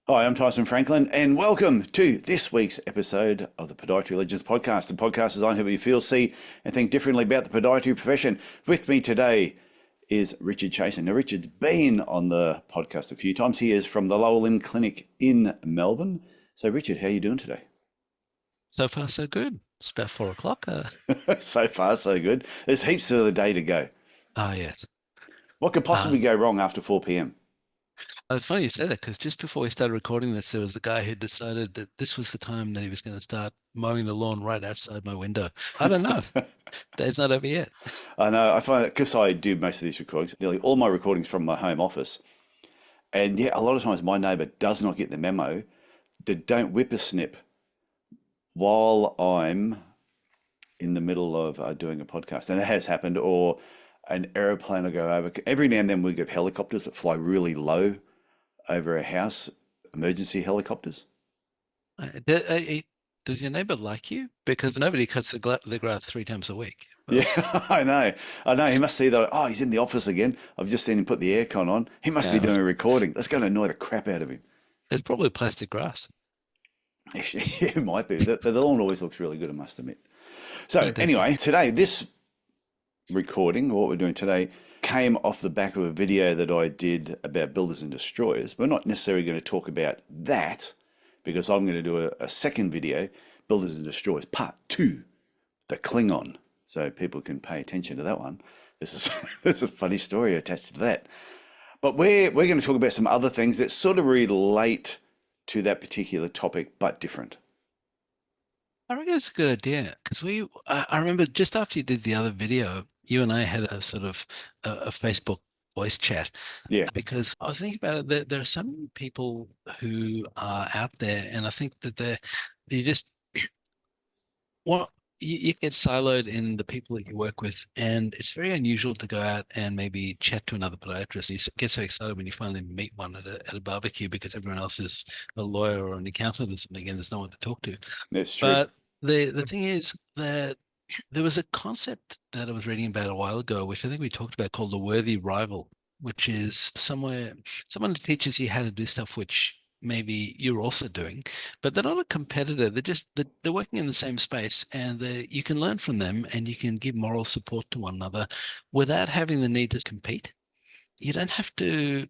Hi, I'm Tyson Franklin, and welcome to this week's episode of the Podiatry Legends Podcast. The podcast designed to help you feel, see, and think differently about the podiatry profession. With me today is Richard Chasen. Now, Richard's been on the podcast a few times. He is from the Lower Limb Clinic in Melbourne. So, Richard, how are you doing today? So far, so good. It's about 4 o'clock. So far, so good. There's heaps of the day to go. Yes. What could Uh, possibly go wrong after 4 p.m.? it's funny you said that because just before we started recording this, there was a guy who decided that this was the time that he was going to start mowing the lawn right outside my window. I don't know. Day's not over yet. I know, I find that because I do most of these recordings, nearly all my recordings from my home office. And yeah, a lot of times my neighbour does not get the memo that don't whippersnip while I'm in the middle of doing a podcast. And that has happened, or an aeroplane will go over. Every now and then we get helicopters that fly really low over a house, emergency helicopters. Uh, do- uh, uh, Does your neighbor like you? Because nobody cuts the grass 3 times a week. Yeah, Well, I know. I know. He must see that. Oh, he's in the office again. I've just seen him put the aircon on. He must be yeah, doing a recording. That's going to annoy the crap out of him. it's probably plastic grass. It might be. The lawn always looks really good, I must admit. So It does. anyway, today, this recording, or what we're doing today, came off the back of a video that I did about builders and destroyers. We're not necessarily going to talk about that because I'm going to do a second video, Builders and Destroyers Part 2, the Klingon. So people can pay attention to that one. This is there's a funny story attached to that. But we're going to talk about some other things that sort of relate to that particular topic, but different. I reckon it's a good idea because I remember just after you did the other video, you and I had a sort of a Facebook voice chat Yeah. because I was thinking about it. There are some people who are out there, and I think that you just well, you get siloed in the people that you work with, and it's very unusual to go out and maybe chat to another podiatrist. Get so excited when you finally meet one at a barbecue because everyone else is a lawyer or an accountant or something, and there's no one to talk to. That's true. But the thing is that there was a concept that I was reading about a while ago, which I think we talked about, called the worthy rival, which is someone who teaches you how to do stuff which maybe you're also doing, but they're not a competitor. They're working in the same space, and you can learn from them, and you can give moral support to one another without having the need to compete. You don't have to.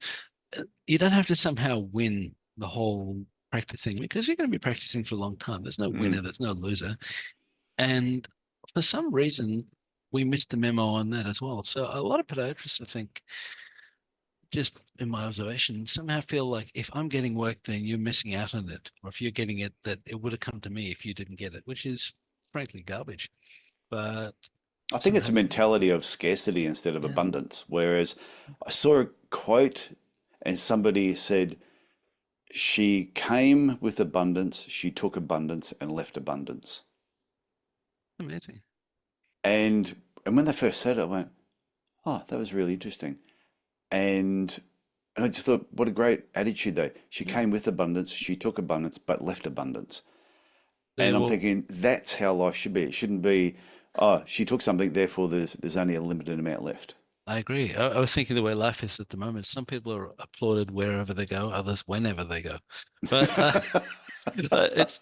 You don't have to somehow win the whole practicing because you're going to be practicing for a long time. There's no winner, Mm. there's no loser. And for some reason, we missed the memo on that as well. So a lot of podiatrists, I think, just in my observation, somehow feel like if I'm getting work, then you're missing out on it. Or if you're getting it, that it would have come to me if you didn't get it, which is frankly garbage. But I think it's a somehow, mentality of scarcity instead of yeah, abundance. Whereas I saw a quote and somebody said, she came with abundance, she took abundance and left abundance. amazing. And when they first said it, I went, oh, that was really interesting. And and I just thought, what a great attitude though. She Yeah. came with abundance, she took abundance, but left abundance. And I'm Well, thinking that's how life should be. It shouldn't be, oh, she took something, therefore there's only a limited amount left. I agree. I was thinking the way life is at the moment. Some people are applauded wherever they go, others whenever they go. But it's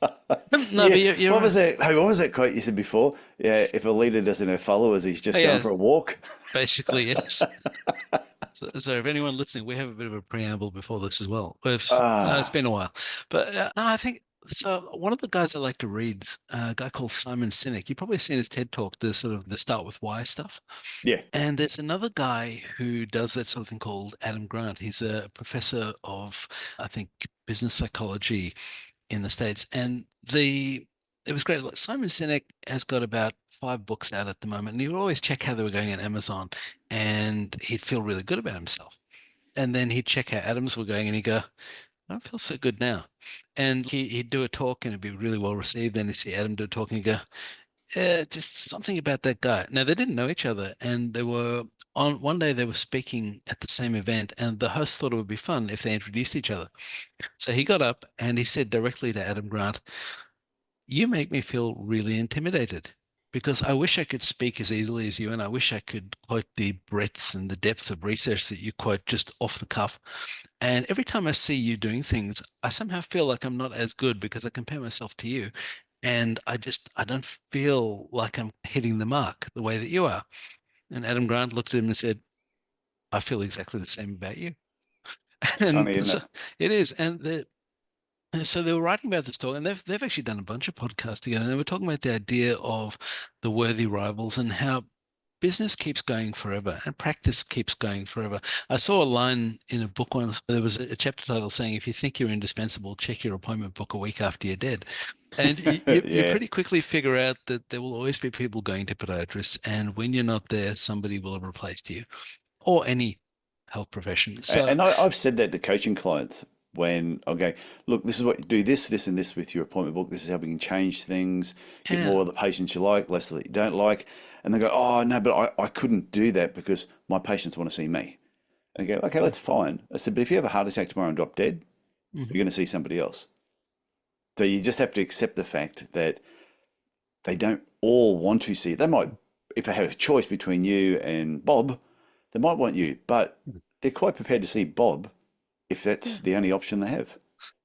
no, Yeah, but you're what was right. that? Hey, what was that quote you said before? Yeah, if a leader doesn't have followers, he's just going Yeah, for a walk. basically, yes. So if anyone listening, we have a bit of a preamble before this as well. It's Ah, been a while, but no, I think so. One of the guys I like to read is a guy called Simon Sinek. You've probably seen his TED talk, the sort of the start with why stuff. yeah. And there's another guy who does that sort of thing called Adam Grant. He's a professor of, I think, business psychology in the States. And it was great. Like Simon Sinek has got about 5 books out at the moment, and he would always check how they were going on Amazon, and he'd feel really good about himself. And then he'd check how Adams were going, and he'd go, "I don't feel so good now." And he'd do a talk, and it'd be really well received. Then he'd see Adam do a talk, and he'd go, "Yeah, just something about that guy." Now they didn't know each other, and they were on one day they were speaking at the same event, and the host thought it would be fun if they introduced each other. So he got up and he said directly to Adam Grant, "You make me feel really intimidated." because I wish I could speak as easily as you, and I wish I could quote the breadth and the depth of research that you quote just off the cuff. And every time I see you doing things, I somehow feel like I'm not as good because I compare myself to you. And I don't feel like I'm hitting the mark the way that you are. And Adam Grant looked at him and said, I feel exactly the same about you. It's And funny, isn't so it? it is. And so they were writing about this talk, and they've actually done a bunch of podcasts together. And they were talking about the idea of the worthy rivals and how business keeps going forever and practice keeps going forever. I saw a line in a book once. There was a chapter title saying, "If you think you're indispensable, check your appointment book a week after you're dead." And you Yeah. pretty quickly figure out that there will always be people going to podiatrists, and when you're not there, somebody will have replaced you, or any health profession. So And I've said that to coaching clients when I'm going, look, this is what you do this, this, and this with your appointment book. This is how we can change things, get yeah, more of the patients you like, less of that you don't like. And they go, oh, no, but I couldn't do that because my patients want to see me. And I go, okay, that's fine. I said, but if you have a heart attack tomorrow and drop dead, you're mhm. going to see somebody else. So you just have to accept the fact that they don't all want to see. They might, if they had a choice between you and Bob, they might want you, but they're quite prepared to see Bob if that's Yeah. the only option they have.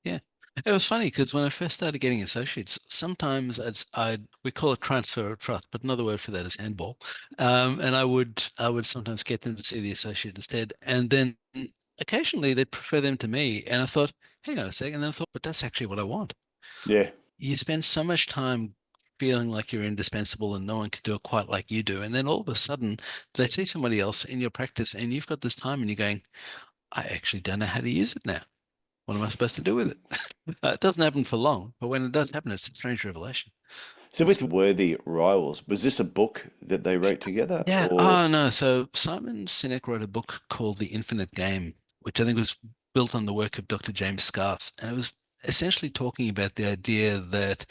Yeah. It was funny because when I first started getting associates, sometimes we call it transfer of trust, but another word for that is handball. And I would sometimes get them to see the associate instead. And then occasionally they'd prefer them to me. And I thought, hang on a second. And then I thought, but that's actually what I want. Yeah, You spend so much time feeling like you're indispensable and no one can do it quite like you do. And then all of a sudden they see somebody else in your practice and you've got this time and you're going, I actually don't know how to use it now. What am I supposed to do with it? It doesn't happen for long, but when it does happen, it's a strange revelation. so It's, with Worthy Rivals, was this a book that they wrote together yeah. or? Oh, no. So Simon Sinek wrote a book called The Infinite Game, which I think was built on the work of Dr. James Scarse. And it was essentially talking about the idea that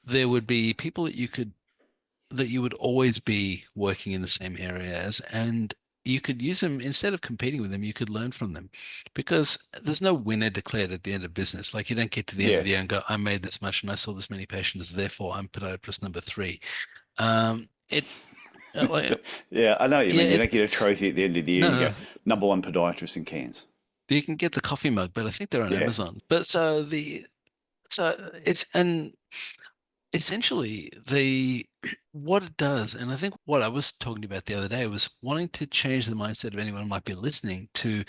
there would be people that you would always be working in the same area as, and you could use them instead of competing with them, you could learn from them because there's no winner declared at the end of business. Like you don't get to the end of Yeah. the year and go, I made this much and I saw this many patients, therefore I'm podiatrist number three. It like Yeah, I know what you yeah, mean. You don't it get a trophy at the end of the year and you no, go, number one podiatrist in Cairns. you can get the coffee mug, but I think they're on Yeah. Amazon. But so it's and essentially the what it does, and I think what I was talking about the other day was wanting to change the mindset of anyone who might be listening to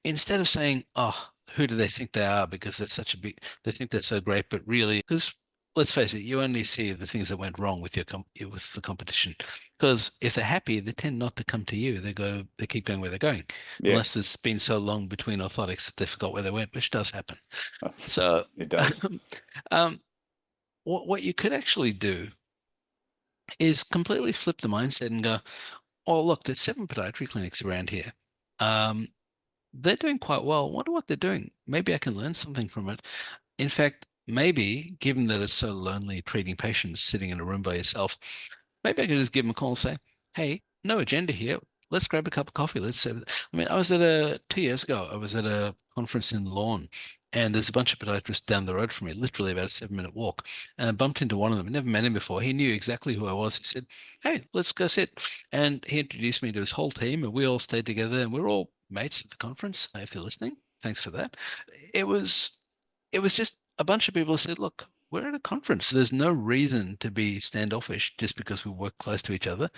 instead of saying, oh, who do they think they are because they're such a big they think they're so great, but really because let's face it, you only see the things that went wrong with with the competition. Because if they're happy, they tend not to come to you. They keep going where they're going, Yeah. unless there's been so long between orthotics that they forgot where they went, which does happen. So It does. um, what you could actually do is completely flip the mindset and go, oh, look, there's 7 podiatry clinics around here. Um, they're doing quite well. Wonder what they're doing. Maybe I can learn something from it. In fact, maybe given that it's so lonely treating patients sitting in a room by yourself, maybe I could just give them a call and say, hey, no agenda here. Let's grab a cup of coffee. I mean, I was 2 years ago, I was at a conference in Lawn and there's a bunch of podiatrists down the road from me, literally about a 7-minute walk. And I bumped into one of them. I never met him before. He knew exactly who I was. He said, hey, let's go sit. And he introduced me to his whole team and we all stayed together and we're all mates at the conference. If you're listening, thanks for that. It was, it was just a bunch of people who said, look, we're at a conference. There's no reason to be standoffish just because we work close to each other.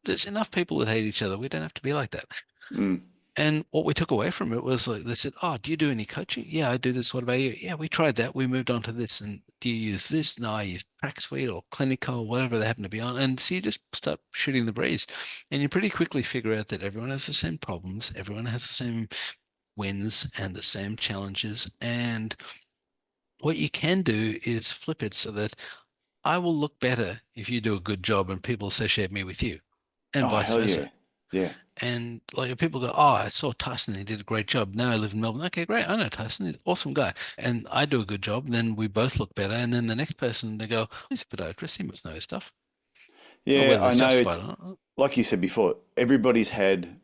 There's enough people that hate each other. We don't have to be like that. Mm. And what we took away from it was like they said, oh, do you do any coaching? Yeah, I do this. What about you? Yeah, we tried that. We moved on to this. And do you use this? No, I use PracSuite or Clinico or whatever they happen to be on. And so you just start shooting the breeze. And you pretty quickly figure out that everyone has the same problems, everyone has the same wins and the same challenges. And what you can do is flip it so that I will look better if you do a good job and people associate me with you, and Oh, vice hell versa. yeah. Yeah. And like if people go, oh, I saw Tyson, he did a great job. Now I live in Melbourne. Okay, great. I know Tyson, he's an awesome guy. And I do a good job. Then we both look better. And then the next person, they go, he's a podiatrist. He must know his stuff. Or Yeah, whether I it's know justified it's or not. like you said before, everybody's had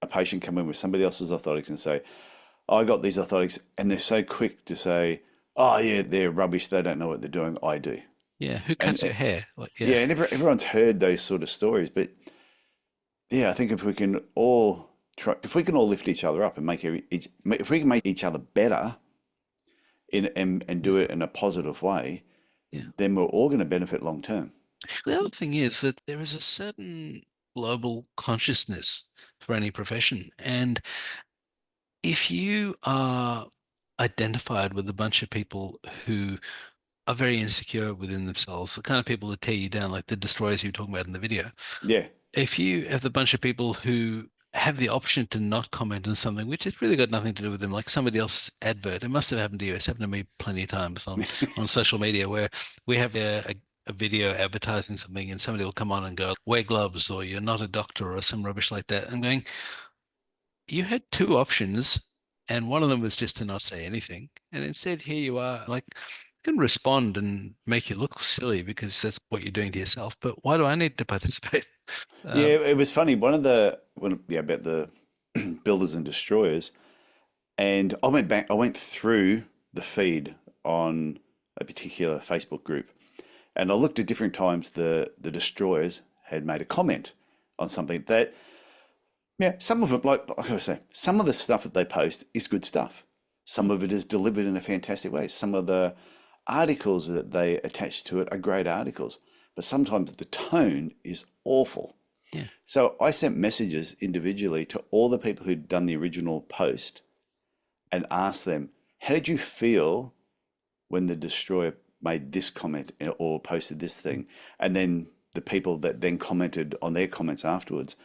a patient come in with somebody else's orthotics and say, I got these orthotics, and they're so quick to say, oh, yeah, they're rubbish. They don't know what they're doing. I do. Yeah. Who And cuts your hair? Like, yeah, yeah. and everyone's heard those sort of stories, but yeah, I think if we can all try, if we can all lift each other up and if we can make each other better and Mm, do it in a positive way, yeah. then we're all going to benefit long term. The other thing is that there is a certain global consciousness for any profession. And if you are identified with a bunch of people who are very insecure within themselves, the kind of people that tear you down, like the destroyers you were talking about in the video, Yeah, if you have a bunch of people who have the option to not comment on something which has really got nothing to do with them, like somebody else's advert, it must have happened to you. It's happened to me plenty of times on social media where we have a video advertising something and somebody will come on and go, wear gloves or you're not a doctor or some rubbish like that. I'm going, you had two options, and one of them was just to not say anything. And instead, here you are, like, you can respond and make you look silly because that's what you're doing to yourself. But why do I need to participate? yeah. Um, It was funny. Yeah, about the builders and destroyers, and I went back. I went through the feed on a particular Facebook group, and I looked at different times the destroyers had made a comment on something that, yeah, some of it, like I say, some of the stuff that they post is good stuff. Some of it is delivered in a fantastic way. Some of the articles that they attach to it are great articles, but sometimes the tone is awful. yeah. So I sent messages individually to all the people who'd done the original post and asked them, how did you feel when the destroyer made this comment or posted this thing? And then the people that then commented on their comments afterwards.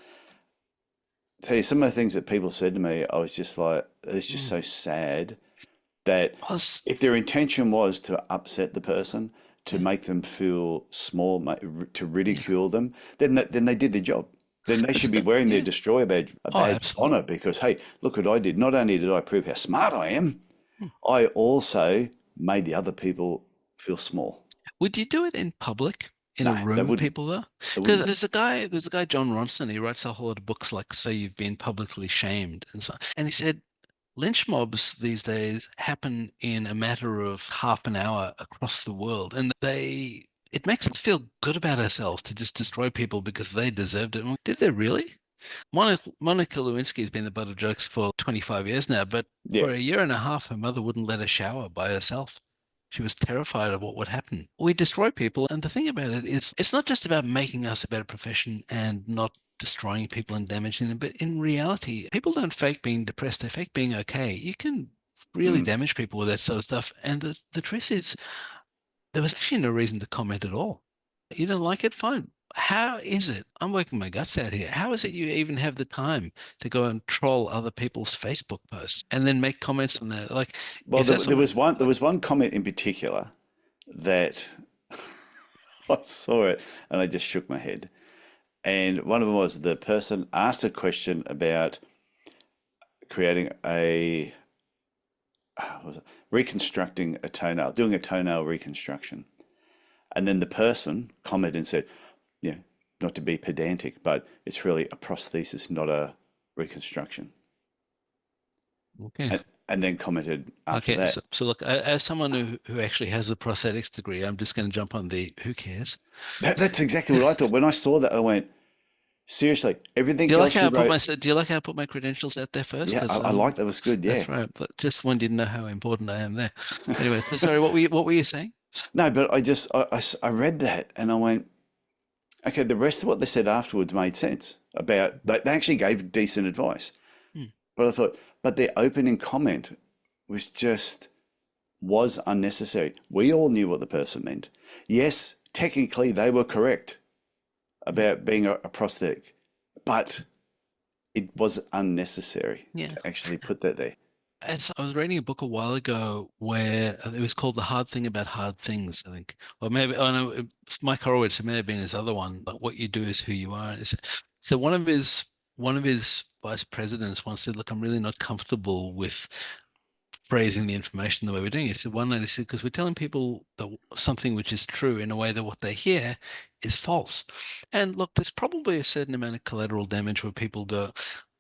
Tell you some of the things that people said to me, I was just like, it's just Mm. so sad that Plus, if their intention was to upset the person, to yeah, make them feel small, to yeah. ridicule them, then they did their job. Then they It's should be got, wearing their yeah. destroyer badge, a Oh, badge of honor, absolutely. because hey, look what I did. Not only did I prove how smart I am, Hmm. I also made the other people feel small. Would you do it in public, in a No, they room of wouldn't. people though? They Because wouldn't. there's a guy, John Ronson, he writes a whole lot of books like So You've Been Publicly Shamed and so, and he said lynch mobs these days happen in a matter of half an hour across the world, and it makes us feel good about ourselves to just destroy people because they deserved it. Did they really? Monica Lewinsky has been the butt of jokes for 25 years now, but Yeah. for a year and a half, her mother wouldn't let her shower by herself. She was terrified of what would happen. We destroy people, and the thing about it is, it's not just about making us a better profession and not destroying people and damaging them, but in reality, people don't fake being depressed, they fake being okay. You can really Mm. damage people with that sort of stuff. And the truth is, there was actually no reason to comment at all. You don't like it? Fine. How is it? I'm working my guts out here. How is it you even have the time to go and troll other people's Facebook posts and then make comments on that? Like, Well, if that's there what, was one. There like, was one comment in particular that I saw it and I just shook my head. And one of them was the person asked a question about creating what was it, reconstructing a toenail, doing a toenail reconstruction. And then the person commented and said, yeah, not to be pedantic, but it's really a prosthesis, not a reconstruction. okay. And then commented after Okay, that, so look, as someone who actually has a prosthetics degree, I'm just going to jump on the who cares. that's exactly what I thought. When I saw that, I went, seriously, Do everything you like else how you I put wrote, my credentials out there first? yeah, Because I like that was good. Yeah. that's right. But just wanted you to know how important I am there. Anyway, so sorry, what were you saying? No, but I read that and I went, okay, the rest of what they said afterwards made sense about, they actually gave decent advice. Hmm. But I thought, but their opening comment was unnecessary. We all knew what the person meant. Yes, technically they were correct Hmm. about being a prosthetic, but it was unnecessary Yeah. to actually put that there. As I was reading a book a while ago where it was called The Hard Thing About Hard Things, I think. Or maybe, oh no, it's Mike Horowitz, it may have been his other one, but what you do is who you are. So one of his vice presidents once said, look, I'm really not comfortable with phrasing the information the way we're doing it. He said one night he said, because we're telling people that something which is true in a way that what they hear is false. And look, there's probably a certain amount of collateral damage where people go,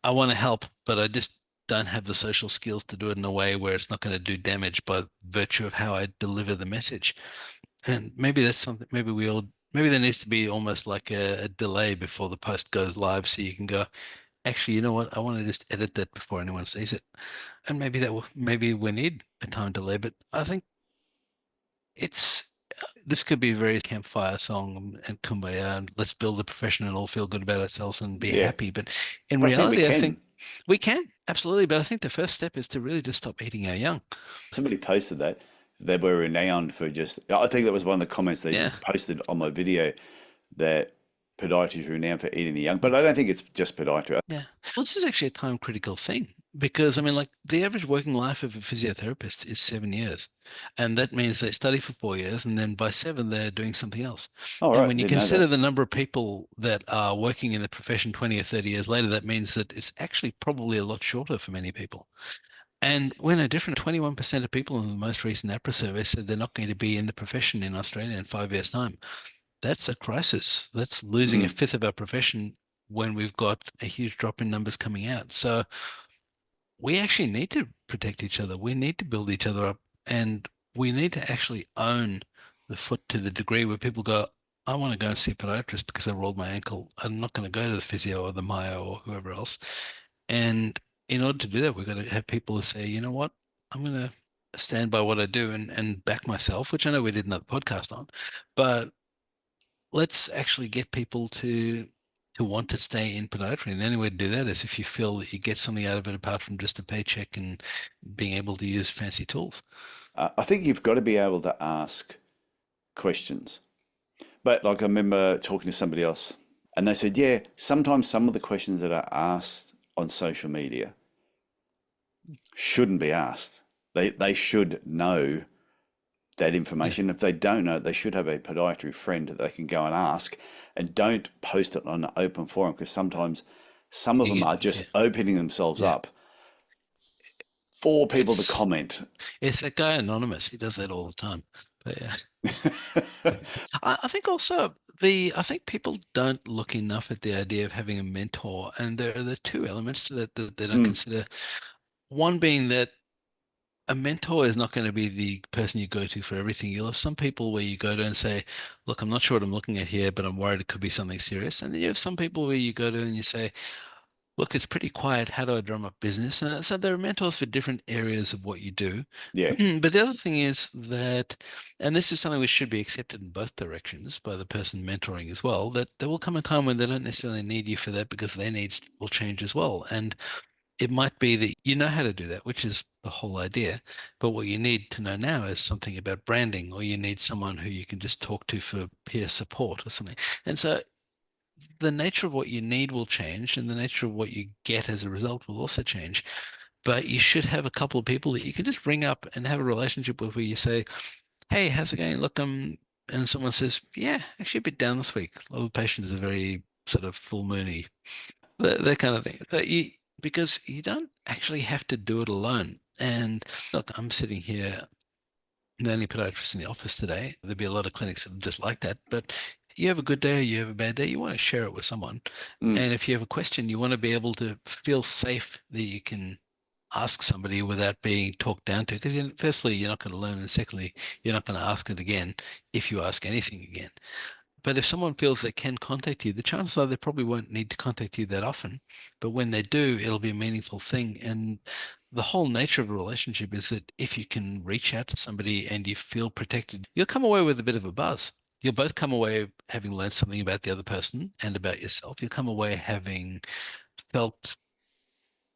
I want to help, but I just don't have the social skills to do it in a way where it's not going to do damage by virtue of how I deliver the message. And maybe that's something, maybe there needs to be almost like a delay before the post goes live so you can go, actually, you know what? I want to just edit that before anyone sees it. And maybe we need a time delay, but I think it's, this could be a very campfire song and kumbaya, and let's build a profession and all feel good about ourselves and be Yeah. happy. But in But I think we reality, I think can. we can absolutely. But I think the first step is to really just stop eating our young. Somebody posted that they were renowned for just, I think that was one of the comments they Yeah. posted on my video, that podiatry is renowned for eating the young. But I don't think it's just podiatry. Yeah. Well, this is actually a time critical thing because I mean, like the average working life of a physiotherapist is 7 years. And that means they study for 4 years and then by seven, they're doing something else. Oh, And right. when you Didn't know consider that. the number of people that are working in the profession 20 or 30 years later, that means that it's actually probably a lot shorter for many people. And we're no different. 21% of people in the most recent APRA survey said they're not going to be in the profession in Australia in 5 years' time. That's a crisis. That's losing a Mm. fifth of our profession when we've got a huge drop in numbers coming out. So we actually need to protect each other. We need to build each other up, and we need to actually own the foot to the degree where people go, I want to go and see a podiatrist because I rolled my ankle. I'm not going to go to the physio or the myo or whoever else. And in order to do that, we've got to have people who say, you know what, I'm going to stand by what I do and back myself, which I know we did another podcast on, but let's actually get people to want to stay in podiatry. And the only way to do that is if you feel that you get something out of it apart from just a paycheck and being able to use fancy tools. I think you've got to be able to ask questions. But like I remember talking to somebody else and they said, yeah, sometimes some of the questions that are asked on social media shouldn't be asked. They should know that Yeah. information. If they don't know it, they should have a podiatry friend that they can go and ask, and don't post it on an open forum, because sometimes some of them are Yeah. just opening themselves Yeah. up for people to It's comment. it's that guy Anonymous. He does that all the time. But yeah. I think also I think people don't look enough at the idea of having a mentor, and there are the two elements to that they don't Mm, consider. One being that a mentor is not going to be the person you go to for everything. You'll have some people where you go to and say, look, I'm not sure what I'm looking at here, but I'm worried it could be something serious. And then you have some people where you go to and you say, look, it's pretty quiet. How do I drum up business? And so there are mentors for different areas of what you do. yeah. But the other thing is that, and this is something which should be accepted in both directions by the person mentoring as well, that there will come a time when they don't necessarily need you for that because their needs will change as well. And it might be that you know how to do that, which is the whole idea. But what you need to know now is something about branding, or you need someone who you can just talk to for peer support or something. And so the nature of what you need will change, and the nature of what you get as a result will also change. But you should have a couple of people that you can just ring up and have a relationship with where you say, hey, how's it going? Look, and someone says, yeah, actually a bit down this week. A lot of the patients are very sort of full moony, that kind of thing. Because you don't actually have to do it alone. And look, I'm sitting here, the only podiatrist in the office today. There'd be a lot of clinics that are just like that. But you have a good day or you have a bad day, you want to share it with someone. Mm, And if you have a question, you want to be able to feel safe that you can ask somebody without being talked down to. Because firstly, you're not going to learn. And secondly, you're not going to ask it again if you ask anything again. But if someone feels they can contact you, the chances are they probably won't need to contact you that often. But when they do, it'll be a meaningful thing. And the whole nature of a relationship is that if you can reach out to somebody and you feel protected, you'll come away with a bit of a buzz. You'll both come away having learned something about the other person and about yourself. You'll come away having felt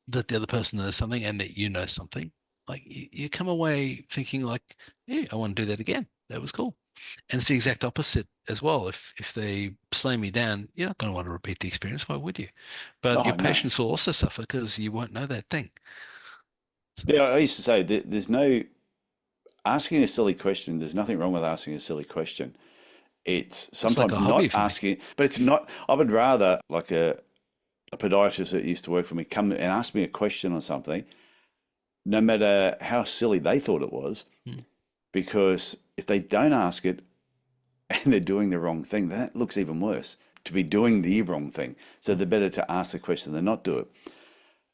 that the other person knows something and that you know something. Like you come away thinking like, yeah, I want to do that again. That was cool. And it's the exact opposite as well. If they slam you down, you're not going to want to repeat the experience. Why would you? But your oh, no. patients will also suffer because you won't know that thing. So Yeah, I used to say that there's no asking a silly question. There's nothing wrong with asking a silly question. It's it's like sometimes a hobby not for me. asking, but it's not. I would rather like a podiatrist that used to work for me come and ask me a question on something, no matter how silly they thought it was, Mm. because if they don't ask it and they're doing the wrong thing, that looks even worse. To be doing the wrong thing, so they're better to ask the question than not do it.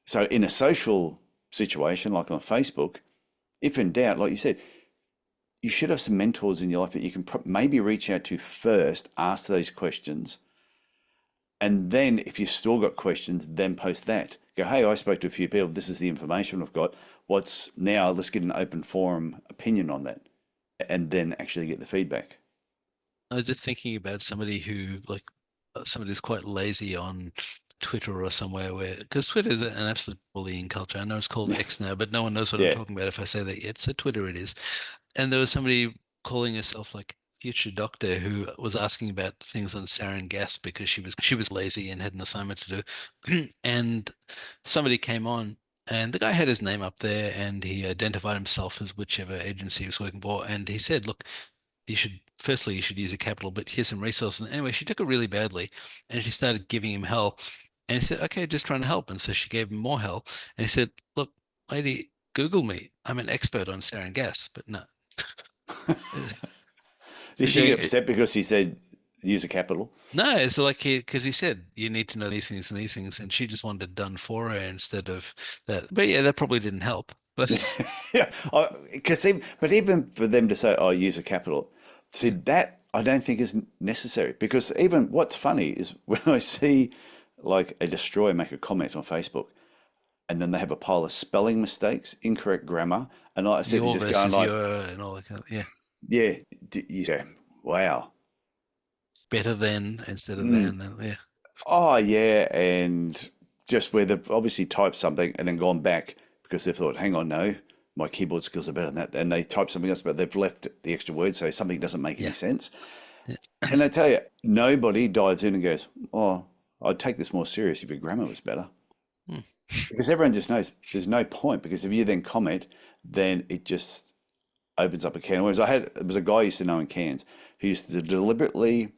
So in a social situation like on Facebook, if in doubt, like you said, you should have some mentors in your life that you can maybe reach out to first, ask those questions, and then if you've still got questions, then post that. Go, hey, I spoke to a few people. This is the information I've got. What's now? Let's get an open forum opinion on that, and then actually get the feedback. I was just thinking about somebody who, like, somebody who's quite lazy on Twitter or somewhere where, because Twitter is an absolute bullying culture. I know it's called X now, but no one knows what I'm Yeah. talking about if I say that yet. So Twitter it is. And there was somebody calling herself like future doctor who was asking about things on sarin gas because she was lazy and had an assignment to do. And somebody came on and the guy had his name up there and he identified himself as whichever agency he was working for. And he said, look, you should use a capital, but here's some resources. And anyway, she took it really badly and she started giving him hell. And he said, okay, just trying to help. And so she gave him more hell. And he said, look, lady, Google me. I'm an expert on sarin gas, but no. Did she get upset because he said use a capital? No, it's like because he said you need to know these things and these things, and she just wanted it done for her instead of that. But yeah, that probably didn't help. But Yeah, because but even for them to say, "Oh, use a capital," see that I don't think is necessary. Because even what's funny is when I see like a destroyer make a comment on Facebook, and then they have a pile of spelling mistakes, incorrect grammar, and like I said, your they're just going versus like, your and all that kind of, yeah, "Yeah, you say, wow, better than instead of mm, then yeah. oh yeah," and just where they've obviously typed something and then gone back because they thought, "Hang on, no, my keyboard skills are better than that," and they type something else, but they've left the extra word, so something doesn't make any Yeah. sense. Yeah. And I tell you, nobody dives in and goes, "Oh, I'd take this more serious if your grammar was better." Hmm. Because everyone just knows there's no point. Because if you then comment, then it just opens up a can of worms. There was a guy I used to know in Cairns who used to deliberately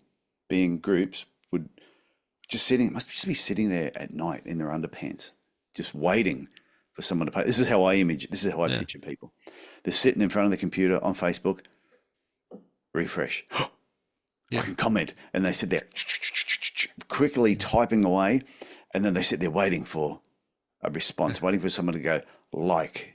be in groups, would just must just be sitting there at night in their underpants, just waiting for someone to pay. This is how I Yeah. picture people. They're sitting in front of the computer on Facebook, refresh. I Yeah. can comment. And they sit there quickly typing away. And then they sit there waiting for a response, Yeah. waiting for someone to go like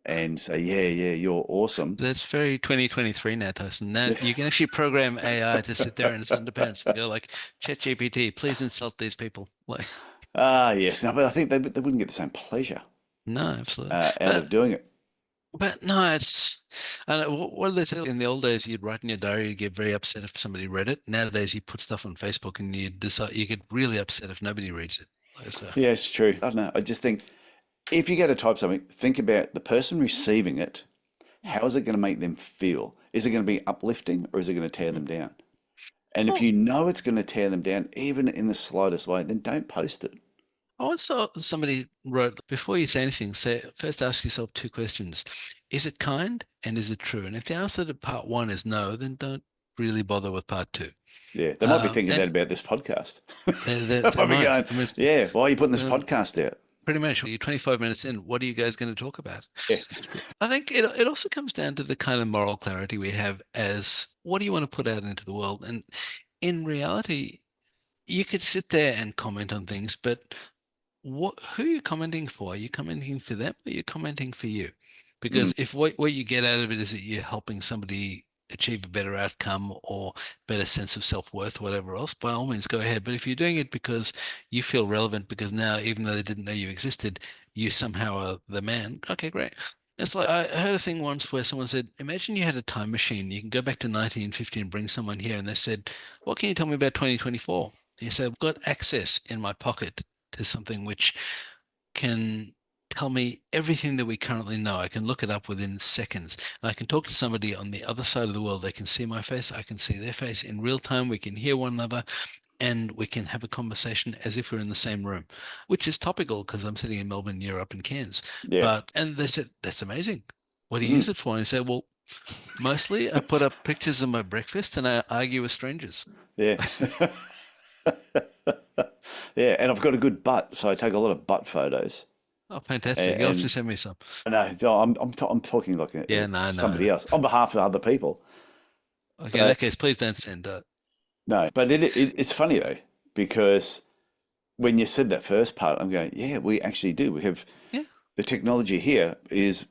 and say, yeah, you're awesome. That's very 2023 now, Tyson. Now you can actually program AI to sit there in its underpants and go like, ChatGPT, please insult these people. Like, Ah, yes. No, but I think they wouldn't get the same pleasure no, absolutely. out of doing it. But no, it's I don't know, what do they say? In the old days, you'd write in your diary, you'd get very upset if somebody read it. Nowadays, you put stuff on Facebook and you decide you get really upset if nobody reads it. Like, so, Yeah, it's true. I don't know. I just think if you go to type something, think about the person receiving it. How is it going to make them feel? Is it going to be uplifting or is it going to tear them down? And if oh, you know it's going to tear them down, even in the slightest way, then don't post it. I once saw somebody wrote, before you say anything, first ask yourself two questions. Is it kind and is it true? And if the answer to part one is no, then don't really bother with part two. Yeah, they might be thinking And that about this podcast. they They might be might. going, I mean, yeah, why are you putting this uh, podcast out? pretty much, you're 25 minutes in. What are you guys going to talk about? Yeah, I think it also comes down to the kind of moral clarity we have as what do you want to put out into the world? And in reality, you could sit there and comment on things, but who are you commenting for? Are you commenting for them or are you commenting for you? mm, Because if what you get out of it is that you're helping somebody achieve a better outcome or better sense of self-worth, whatever else, by all means go ahead. But if you're doing it because you feel relevant, because now even though they didn't know you existed, you somehow are the man, okay, great. It's like I heard a thing once where someone said, imagine you had a time machine. You can go back to 1950 and bring someone here, and they said, what can you tell me about 2024? And you said, I've got access in my pocket to something which can tell me everything that we currently know. I can look it up within seconds. And I can talk to somebody on the other side of the world. They can see my face. I can see their face in real time. We can hear one another and we can have a conversation as if we're in the same room, which is topical because I'm sitting in Melbourne, you're up in Cairns. yeah, And they said, that's amazing. What do you mm, use it for? And I said, well, mostly I put up pictures of my breakfast and I argue with strangers. yeah. Yeah, and I've got a good butt, so I take a lot of butt photos. Oh, fantastic. You'll have to And send me some. no, I'm talking like Yeah, no, no, somebody no. else on behalf of other people. Okay, in that But case, please don't send no, but it's funny though because when you said that first part, I'm going, yeah, we actually do. We have yeah, the technology here is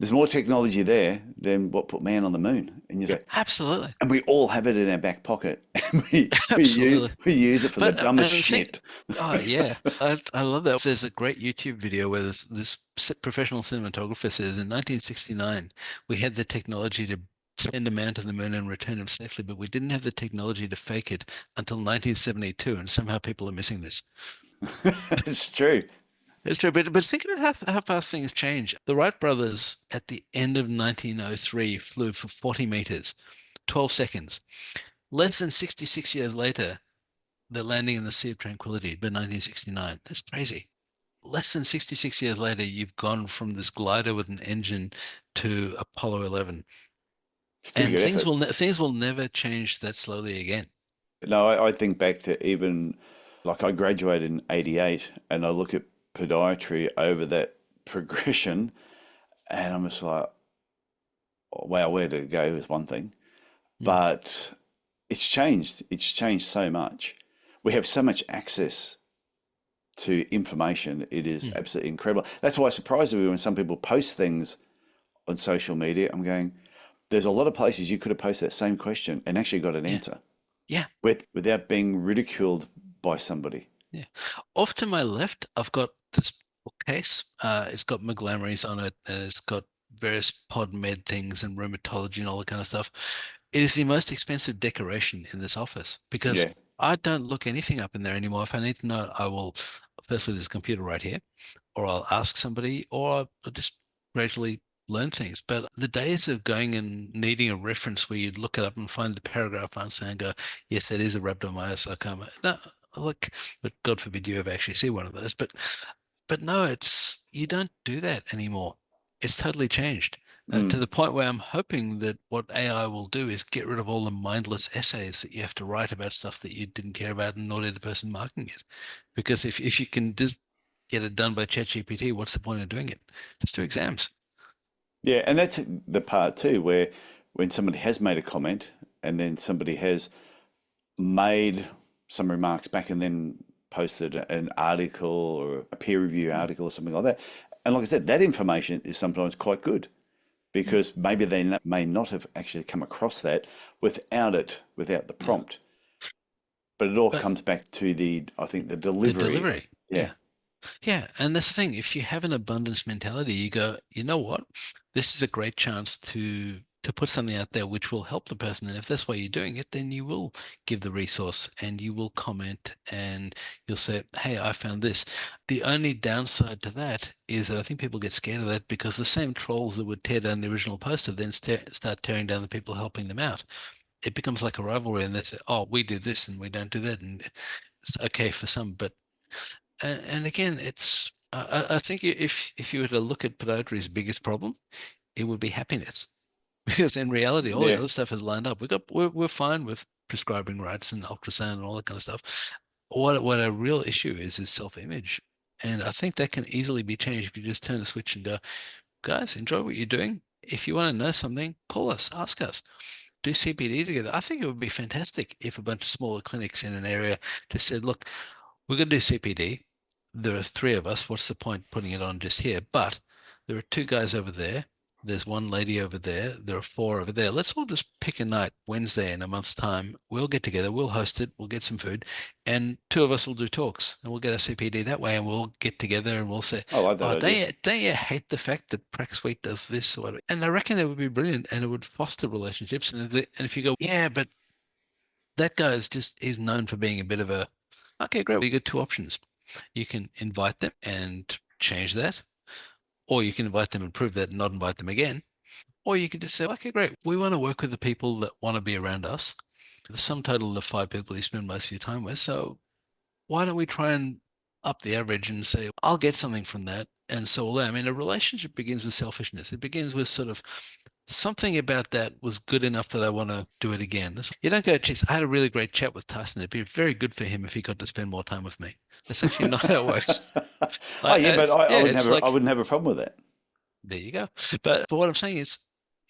There's more technology there than what put man on the moon. And you go, Absolutely. and we all have it in our back pocket, and Absolutely. we use it for the But dumbest and the thing, shit. oh yeah, I love that. There's a great YouTube video where this professional cinematographer says in 1969 we had the technology to send a man to the moon and return him safely, but we didn't have the technology to fake it until 1972, and somehow people are missing this. It's true. It's true, but think about how fast things change. The Wright brothers at the end of 1903 flew for 40 meters, 12 seconds. Less than 66 years later, they're landing in the Sea of Tranquility by 1969. That's crazy. Less than 66 years later, you've gone from this glider with an engine to Apollo 11, Pretty and good effort. things will never change that slowly again. No, I think back to even like I graduated in '88, and I look at podiatry over that progression, and I'm just like, wow, where did it go is one thing. Mm, But it's changed. It's changed so much. We have so much access to information. It is mm, absolutely incredible. That's why it surprises me when some people post things on social media. I'm going, there's a lot of places you could have posted that same question and actually got an yeah, answer yeah, without being ridiculed by somebody. yeah. Off to my left, I've got this bookcase. It's got McGlamories on it, and it's got various pod med things and rheumatology and all that kind of stuff. It is the most expensive decoration in this office because Yeah. I don't look anything up in there anymore. If I need to know, I will, firstly, there's a computer right here, or I'll ask somebody, or I'll just gradually learn things. But the days of going and needing a reference where you'd look it up and find the paragraph answer and go, yes, that is a rhabdomyosarcoma. No, look, but God forbid you ever actually see one of those. But no, you don't do that anymore. It's totally changed. To Mm. the point where I'm hoping that what AI will do is get rid of all the mindless essays that you have to write about stuff that you didn't care about, and nor did the person marking it. Because if you can just get it done by ChatGPT, what's the point of doing it? Just do exams. Yeah. And that's the part too, where when somebody has made a comment and then somebody has made some remarks back and then posted an article or a peer review Mm, article or something like that. And like I said, that information is sometimes quite good mm. because maybe they may not have actually come across that without the Yeah. prompt. But it all But comes back to I think the the delivery. delivery, Yeah. yeah. Yeah, and that's the thing. If you have an abundance mentality, you go, you know what? This is a great chance to put something out there which will help the person. And if that's why you're doing it, then you will give the resource and you will comment and you'll say, hey, I found this. The only downside to that is that I think people get scared of that because the same trolls that would tear down the original poster then start tearing down the people helping them out. It becomes like a rivalry and they say, oh, we do this and we don't do that. And it's okay for some, but and again, it's I think if you were to look at podiatry's biggest problem, it would be happiness, because in reality, all the Yeah. other stuff is lined up. We're fine with prescribing rights and ultrasound and all that kind of stuff. What a real issue is self-image, and I think that can easily be changed if you just turn a switch and go, guys, enjoy what you're doing. If you want to know something, call us, ask us, do CPD together. I think it would be fantastic if a bunch of smaller clinics in an area just said, look, we're going to do CPD. There are three of us. What's the point putting it on just here? But there are two guys over there. There's one lady over there. There are four over there. Let's all just pick a night, Wednesday in a month's time. We'll get together. We'll host it. We'll get some food. And two of us will do talks and we'll get our CPD that way. And we'll get together and we'll say, I like that oh, idea. don't you hate the fact that Prac Suite does this or whatever? And I reckon it would be brilliant and it would foster relationships. And if you go, yeah, but that guy is known for being a bit of a, okay, great. You got two options. You can invite them and change that, or you can invite them and prove that and not invite them again. Or you could just say, okay, great. We want to work with the people that want to be around us. The sum total of five people you spend most of your time with. So why don't we try and up the average and say, I'll get something from that. And so will they. I mean, a relationship begins with selfishness. It begins with sort of something about that was good enough that I want to do it again. You don't go, geez, I had a really great chat with Tyson. It'd be very good for him if he got to spend more time with me. That's actually not how it works. Oh yeah, but I It's I like, wouldn't have a problem with that. there you go. But what I'm saying is,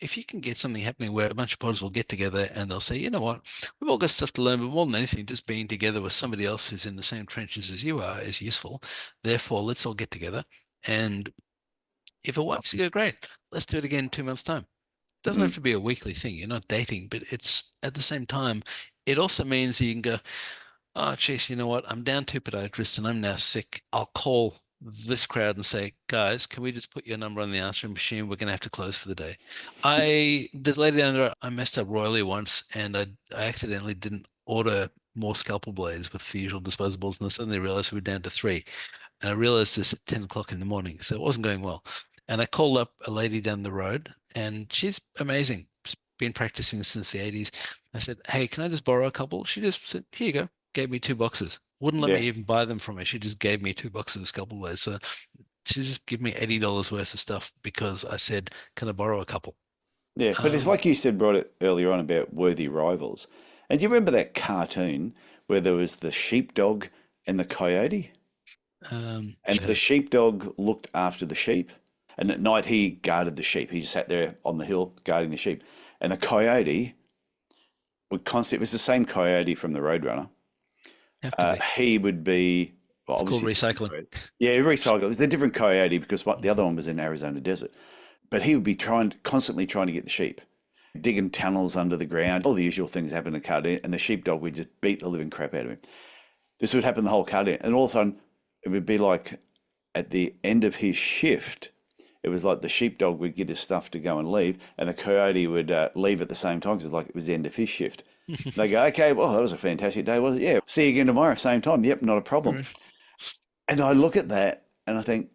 if you can get something happening where a bunch of pods will get together and they'll say, you know what, we've all got stuff to learn, but more than anything, just being together with somebody else who's in the same trenches as you are is useful. Therefore, let's all get together and If it works, you go, great. Let's do it again in 2 months' time. It doesn't have Mm. to be a weekly thing. You're not dating, but it's at the same time, it also means you can go, oh, geez, you know what? I'm down two podiatrists and I'm now sick. I'll call this crowd and say, guys, can we just put your number on the answering machine? We're going to have to close for the day. This lady down there, I messed up royally once and I accidentally didn't order more scalpel blades with the usual disposables. And I suddenly realized we were down to three. And I realized this at 10 o'clock in the morning. So it wasn't going well. And I called up a lady down the road and she's amazing. She's been practicing since the 80s. I said, hey, can I just borrow a couple? She just said, here you go. Gave me 2 boxes. Wouldn't let me Yeah. even buy them from her. She just gave me 2 boxes of scalpel blades. So she just gave me $80 worth of stuff because I said, can I borrow a couple? Yeah. But it's Um, like you said brought it earlier on about worthy rivals. And do you remember that cartoon where there was the sheepdog and the coyote? And the sure. sheepdog looked after the sheep. And at night he guarded the sheep. He sat there on the hill guarding the sheep. And the coyote would constantly, it was the same coyote from the Roadrunner. Have to be. He would be, well, It's called obviously, a different recycling. coyote. Yeah, recycle. It was a different coyote because the Mhm. other one was in Arizona desert. But he would be constantly trying to get the sheep, digging tunnels under the ground. All the usual things happen in a cartoon. And the sheepdog would just beat the living crap out of him. This would happen the whole cartoon. And all of a sudden, it would be like at the end of his shift, it was like the sheepdog would get his stuff to go and leave, and the coyote would leave at the same time because like it was the end of his shift. They go, okay, well, that was a fantastic day, was it? Yeah, see you again tomorrow, same time. Yep, not a problem. Right. And I look at that and I think,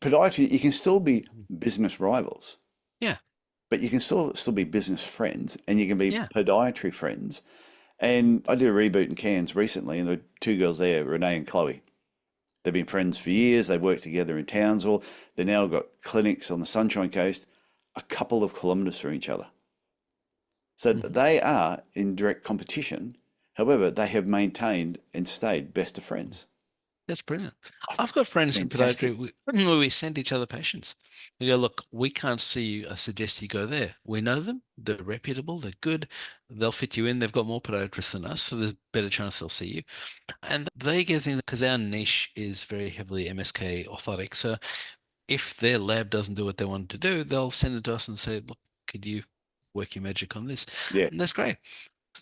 podiatry, you can still be business rivals, Yeah. but you can still be business friends, and you can be Yeah. podiatry friends. And I did a reboot in Cairns recently, and there were two girls there, Renee and Chloe. They've been friends for years. They work together in Townsville. They now got clinics on the Sunshine Coast, a couple of kilometres from each other. So Mhm. they are in direct competition. However, they have maintained and stayed best of friends. That's brilliant. I've got friends in Fantastic. podiatry where we send each other patients. We go, look, we can't see you. I suggest you go there. We know them. They're reputable. They're good. They'll fit you in. They've got more podiatrists than us, so there's a better chance they'll see you. And they get things because our niche is very heavily MSK orthotic. So if their lab doesn't do what they want to do, they'll send it to us and say, look, could you work your magic on this? Yeah. And that's great.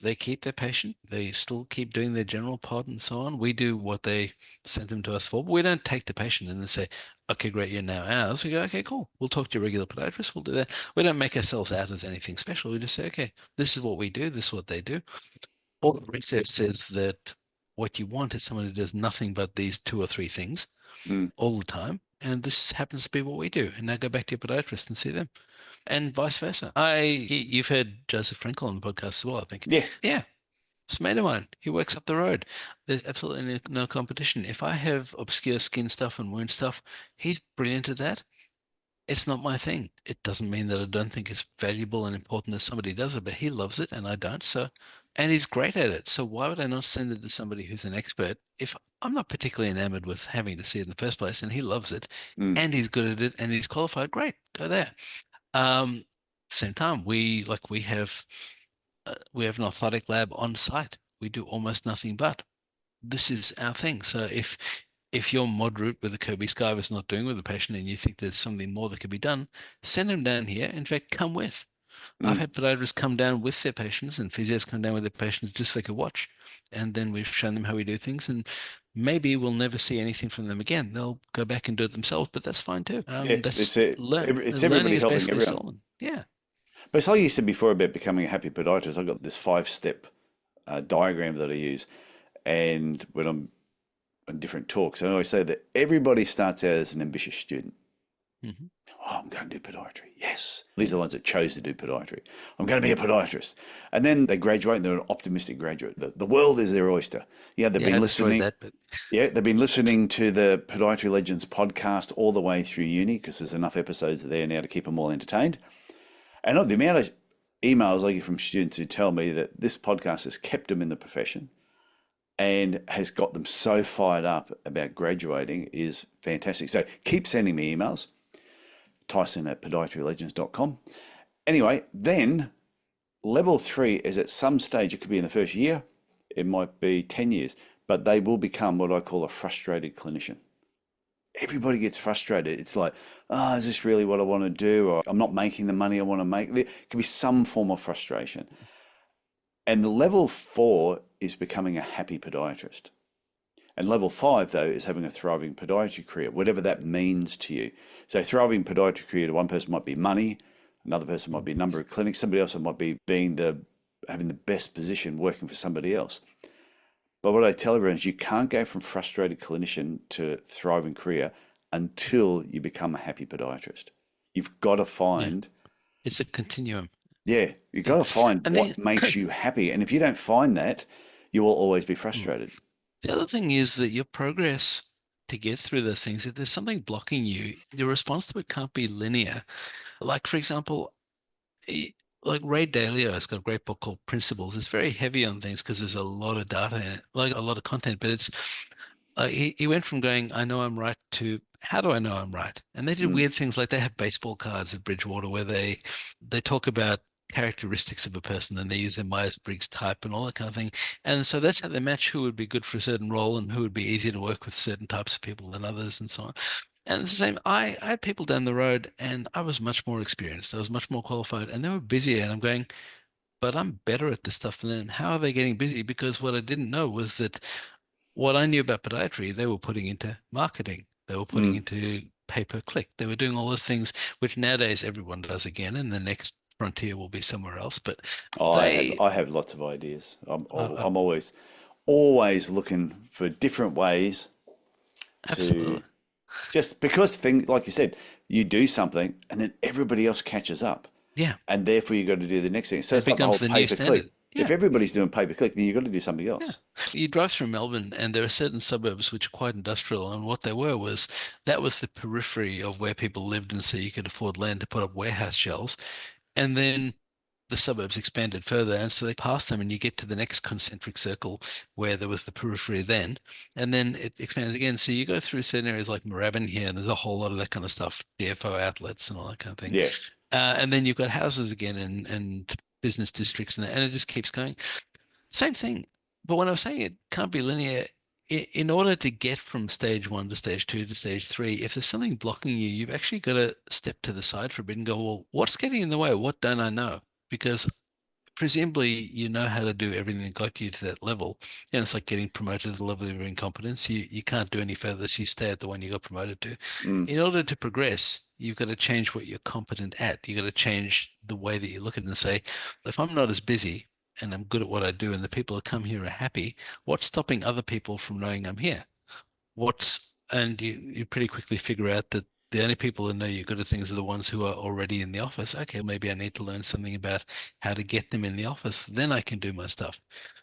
They keep their patient. They still keep doing their general pod and so on. We do what they sent them to us for, but we don't take the patient and then say, okay, great, you're now ours. We go, okay, cool. We'll talk to your regular podiatrist. We'll do that. We don't make ourselves out as anything special. We just say, okay, this is what we do. This is what they do. All the research says that what you want is someone who does nothing but these two or three things Mm. all the time. And this happens to be what we do. And now go back to your podiatrist and see them. And vice versa. You've heard Joseph Franklin on the podcast as well, I think. Yeah. Yeah, it's a mate of mine. He works up the road. There's absolutely no competition. If I have obscure skin stuff and wound stuff, he's brilliant at that. It's not my thing. It doesn't mean that I don't think it's valuable and important that somebody does it, but he loves it and I don't. So, and he's great at it. So why would I not send it to somebody who's an expert if I'm not particularly enamored with having to see it in the first place and he loves it Mm. and he's good at it and he's qualified? Great, go there. Um, Same time, we have an orthotic lab on site. We do almost nothing but. This is our thing. So if your mod route with the Kirby Skyve is not doing with the patient and you think there's something more that could be done, send them down here. In fact, come with. I've Mm. had podiatrists come down with their patients and physios come down with their patients just like a watch. And then we've shown them how we do things. And maybe we'll never see anything from them again. They'll go back and do it themselves, but that's fine too. Yeah. It's Learning everybody is helping basically everyone. stolen. Yeah. But it's like you said before about becoming a happy podiatrist. I've got this 5-step diagram that I use. And when I'm on different talks, I always say that everybody starts out as an ambitious student. Hmm. Oh, I'm going to do podiatry. Yes. These are the ones that chose to do podiatry. I'm going to be a podiatrist. And then they graduate and they're an optimistic graduate. The world is their oyster. Yeah, they've Yeah, been I destroyed listening. that, but Yeah, they've been listening to the Podiatry Legends podcast all the way through uni because there's enough episodes there now to keep them all entertained. And the amount of emails I get from students who tell me that this podcast has kept them in the profession and has got them so fired up about graduating is fantastic. So keep sending me emails. Tyson at podiatrylegends.com. Anyway, then level 3 is at some stage, it could be in the first year, it might be 10 years, but they will become what I call a frustrated clinician. everybody gets frustrated. It's like, oh, is this really what I want to do? Or I'm not making the money I want to make. There can be some form of frustration. And the level 4 is becoming a happy podiatrist. And level 5, though, is having a thriving podiatry career, whatever that means to you. So thriving podiatry career to one person might be money, another person might be number of clinics, somebody else might be having the best position working for somebody else. But what I tell everyone is you can't go from frustrated clinician to thriving career until you become a happy podiatrist. You've got to find, It's a continuum. yeah, you've got to find And what then makes you happy. And if you don't find that, you will always be frustrated. the other thing is that your progress to get through those things, if there's something blocking you, your response to it can't be linear. Like, for example, like Ray Dalio has got a great book called Principles. It's very heavy on things because there's a lot of data in it, like a lot of content, but it's he went from going, I know I'm right, to how do I know I'm right? And they did Mm. weird things like they have baseball cards at Bridgewater where they talk about characteristics of a person and they use their Myers-Briggs type and all that kind of thing. And so that's how they match who would be good for a certain role and who would be easier to work with certain types of people than others and so on. And it's the same. I had people down the road and I was much more experienced. I was much more qualified and they were busier. And I'm going, but I'm better at this stuff than them. How are they getting busy? Because what I didn't know was that what I knew about podiatry, they were putting into marketing. They were putting Mm. into pay-per-click. They were doing all those things, which nowadays everyone does again, and the next frontier will be somewhere else. But they, I have lots of ideas. uh, I'm always looking for different ways to absolutely, just because things like you said, you do something and then everybody else catches up, yeah, and therefore you got to do the next thing. So it it's like the becomes whole the pay new per click. standard. If Yeah. everybody's doing pay per click, then you've got to do something Yeah. else. You drive through Melbourne and there are certain suburbs which are quite industrial. And what they were was that was the periphery of where people lived. And so you could afford land to put up warehouse shells. And then the suburbs expanded further. And so they passed them and you get to the next concentric circle where there was the periphery then. And then it expands again. So you go through certain areas like Moorabbin here, and there's a whole lot of that kind of stuff, DFO outlets and all that kind of thing. Yeah. And then you've got houses again and business districts and it just keeps going. Same thing. But when I was saying it can't be linear, in order to get from stage 1 to stage 2 to stage 3, if there's something blocking you, you've actually got to step to the side for a bit and go, well, what's getting in the way? What don't I know? Because presumably you know how to do everything that got you to that level. And it's like getting promoted as a level of incompetence. You can't do any further, so you stay at the one you got promoted to. Mm. In order to progress, you've got to change what you're competent at. You've got to change the way that you look at it and say, if I'm not as busy and I'm good at what I do and the people that come here are happy, what's stopping other people from knowing I'm here? And you pretty quickly figure out that the only people who know you're good at things are the ones who are already in the office. Okay, maybe I need to learn something about how to get them in the office. Then I can do my stuff.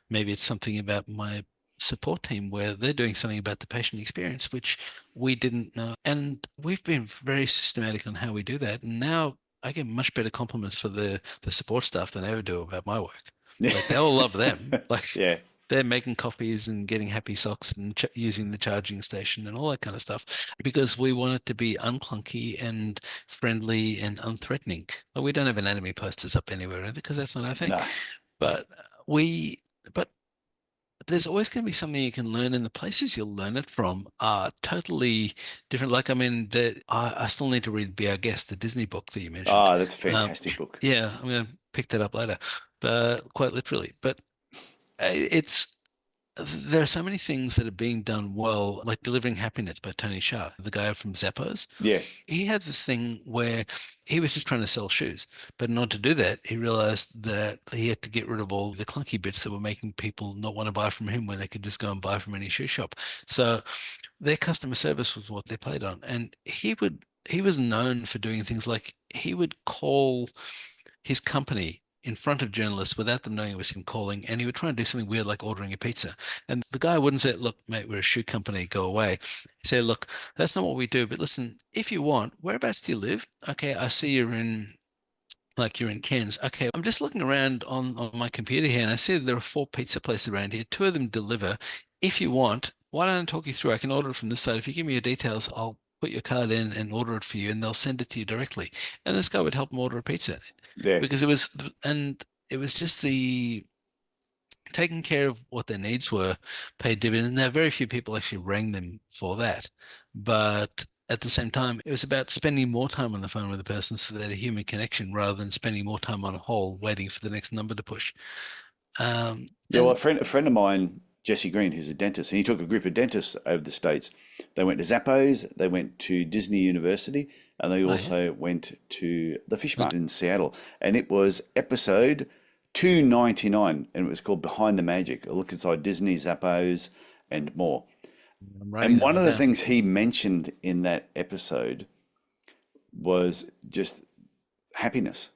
Maybe it's something about my support team where they're doing something about the patient experience, which we didn't know. And we've been very systematic on how we do that. And now I get much better compliments for the support staff than I ever do about my work. Like they all love them. Like Yeah. they're making coffees and getting happy socks and using the charging station and all that kind of stuff because we want it to be unclunky and friendly and unthreatening. But we don't have anatomy posters up anywhere because that's not our thing. No. But we, but there's always going to be something you can learn, and the places you'll learn it from are totally different. Like, I mean, I still need to read Be Our Guest, the Disney book that you mentioned. Ah, that's a Um, fantastic book. yeah, I'm going to pick that up later, but quite literally. But it's there are so many things that are being done well, like Delivering Happiness by Tony Shah, the guy from Zappos. Yeah. He had this thing where he was just trying to sell shoes. But in order to do that, he realized that he had to get rid of all the clunky bits that were making people not want to buy from him when they could just go and buy from any shoe shop. So their customer service was what they played on. And he was known for doing things like he would call his company in front of journalists without them knowing it was him calling, and he would try and do something weird like ordering a pizza. And the guy wouldn't say, look, mate, we're a shoe company, go away. He said, look, that's not what we do, but listen, if you want, whereabouts do you live? Okay, I see you're in Cairns. Okay, I'm just looking around on my computer here and I see that there are 4 pizza places around here. 2 of them deliver. If you want, why don't I talk you through? I can order it from this side. If you give me your details, I'll put your card in and order it for you and they'll send it to you directly. And this guy would help him order a pizza Yeah. because it was just taking care of what their needs were paid dividends. Now, very few people actually rang them for that, but at the same time, it was about spending more time on the phone with the person so they had a human connection rather than spending more time on hold waiting for the next number to push. Yeah, well, And a friend of mine, Jesse Green, who's a dentist, and he took a group of dentists over the States. They went to Zappos, they went to Disney University, and they oh yeah, also went to the Fish Market in Seattle. And it was episode 299, and it was called Behind the Magic, a look inside Disney, Zappos, and more. I'm writing And that one one of the down. things he mentioned in that episode was just happiness,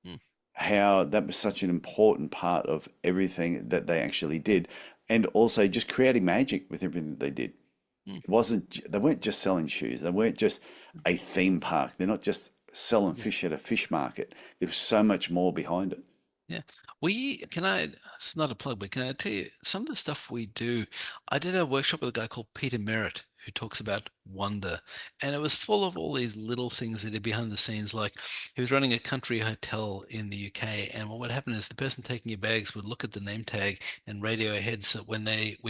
Mm, how that was such an important part of everything that they actually did, and also just creating magic with everything that they did. mm, They weren't just selling shoes, they weren't just a theme park, they're not just selling yeah. fish at a fish market. There was so much more behind it. Yeah. It's not a plug, but can I tell you some of the stuff we do? I did a workshop with a guy called Peter Merritt who talks about wonder. And it was full of all these little things that are behind the scenes. Like he was running a country hotel in the UK. And what would happen is the person taking your bags would look at the name tag and radio ahead. So when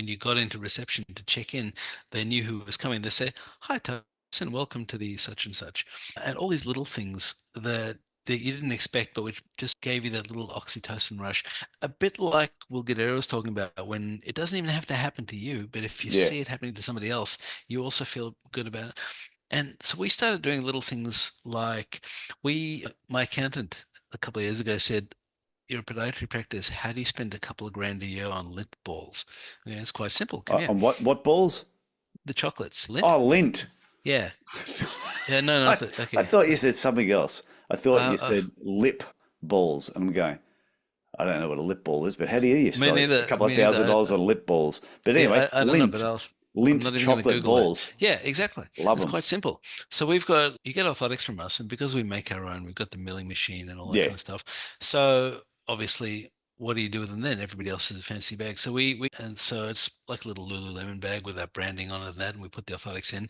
you got into reception to check in, they knew who was coming. They say, "Hi, Tyson, welcome to the such and such." And all these little things that you didn't expect, but which just gave you that little oxytocin rush. A bit like Will Guidera was talking about when it doesn't even have to happen to you, but if you Yeah. see it happening to somebody else, you also feel good about it. And so we started doing little things like my accountant a couple of years ago said, "You're a podiatry practice. How do you spend a couple of grand a year on lint balls?" It's quite simple. Come here. And what balls? The chocolates. Lint? Oh, lint. Yeah. Yeah, no, no, I, I okay. thought you said something else. I thought Uh, you uh, said lip balls. I'm going, I don't know what a lip ball is, but how do you Me spell a neither. couple of Me neither. $1,000 on lip balls? But anyway, Yeah, I don't know, but lint, I'm lint not even going to chocolate Google that. balls. Yeah, exactly. Love It's them. quite simple. So you get orthotics from us, and because we make our own, we've got the milling machine and all that Yeah. kind of stuff. So obviously, what do you do with them then? Everybody else has a fancy bag. And so it's like a little Lululemon bag with our branding on it and that, and we put the orthotics in,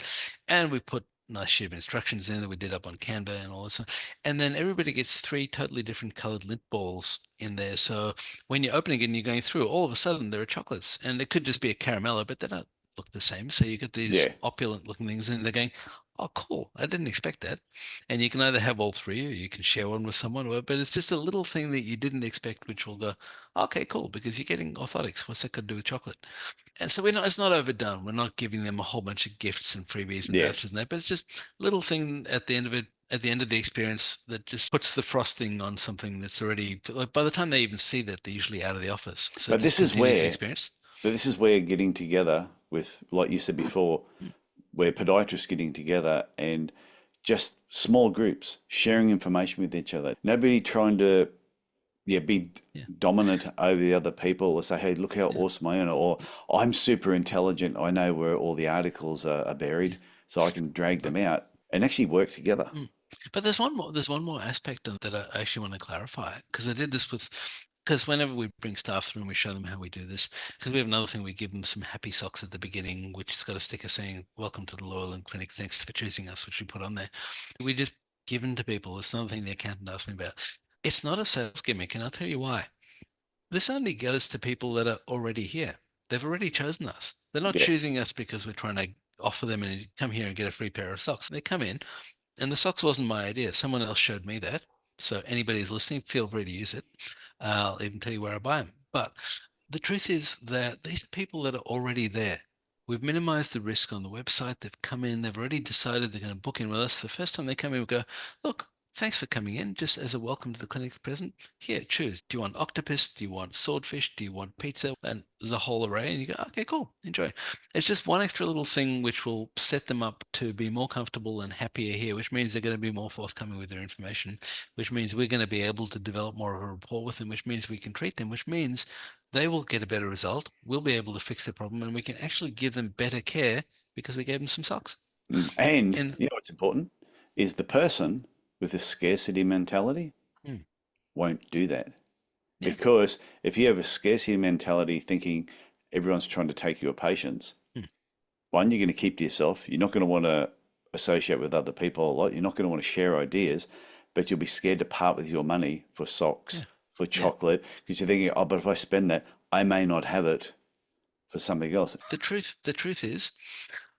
and we put nice sheet of instructions in that we did up on Canva and all this. And then everybody gets three totally different colored lint balls in there. So when you're opening it and you're going through, all of a sudden there are chocolates, and it could just be a caramello, but they don't look the same. So you get these Yeah. opulent looking things, and they're going, "Oh, cool! I didn't expect that." And you can either have all three, or you can share one with someone, but it's just a little thing that you didn't expect, which will go, "Okay, cool," because you're getting orthotics. What's that got to do with chocolate? And so it's not overdone. We're not giving them a whole bunch of gifts and freebies and Yeah. vouchers and that, but it's just a little thing at the end of it, at the end of the experience that just puts the frosting on something that's already like by the time they even see that, they're usually out of the office. So it But just this is continues the where, experience. but this is where getting together with, like you said before, where podiatrists getting together and just small groups sharing information with each other. Nobody trying to be Yeah. dominant over the other people or say, hey, look how Yeah. awesome I am, or I'm super intelligent. I know where all the articles are Yeah. buried, so I can drag them But out and actually work together. mm. But there's one more aspect of that I actually want to clarify because I did this with because whenever we bring staff through and we show them how we do this, because we have another thing, we give them some happy socks at the beginning, which has got a sticker saying "Welcome to the Loyal Clinic, thanks for choosing us," which we put on there. We just give them to people. It's another thing the accountant asked me about. It's not a sales gimmick, and I'll tell you why. This only goes to people that are already here. They've already chosen us. They're not Yeah. choosing us because we're trying to offer them and come here and get a free pair of socks. They come in, and the socks wasn't my idea. Someone else showed me that. So anybody who's listening, feel free to use it. I'll even tell you where I buy them. But the truth is that these are people that are already there. We've minimized the risk on the website. They've come in, they've already decided they're going to book in with us. The first time they come in, we go, "Look, thanks for coming in. Just as a welcome to the clinic present, here, choose. Do you want octopus? Do you want swordfish? Do you want pizza?" And there's a whole array. And you go, "Okay, cool. Enjoy." It's just one extra little thing which will set them up to be more comfortable and happier here, which means they're going to be more forthcoming with their information, which means we're going to be able to develop more of a rapport with them, which means we can treat them, which means they will get a better result. We'll be able to fix the problem, and we can actually give them better care because we gave them some socks. And And you know what's important is the person with a scarcity mentality mm, won't do that. yeah, Because if you have a scarcity mentality thinking everyone's trying to take your patients, mm, one, you're going to keep to yourself. You're not going to want to associate with other people a lot. You're not going to want to share ideas, but you'll be scared to part with your money for socks, yeah, for yeah, chocolate, because you're thinking, oh, but if I spend that, I may not have it for something else. The truth is,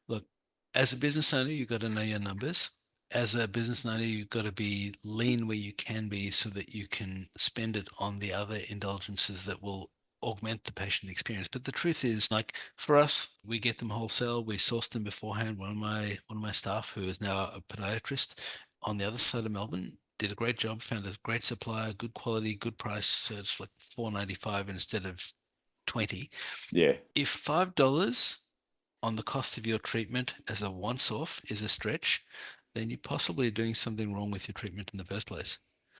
look, as a business owner, you've got to know your numbers. As a business owner, you've got to be lean where you can be so that you can spend it on the other indulgences that will augment the patient experience. But the truth is, like for us, we get them wholesale. We source them beforehand. One of my staff, who is now a podiatrist on the other side of Melbourne, did a great job. Found a great supplier, good quality, good price. So it's like $4.95 instead of 20. Yeah. If $5 on the cost of your treatment as a once-off is a stretch, then you're possibly doing something wrong with your treatment in the first place.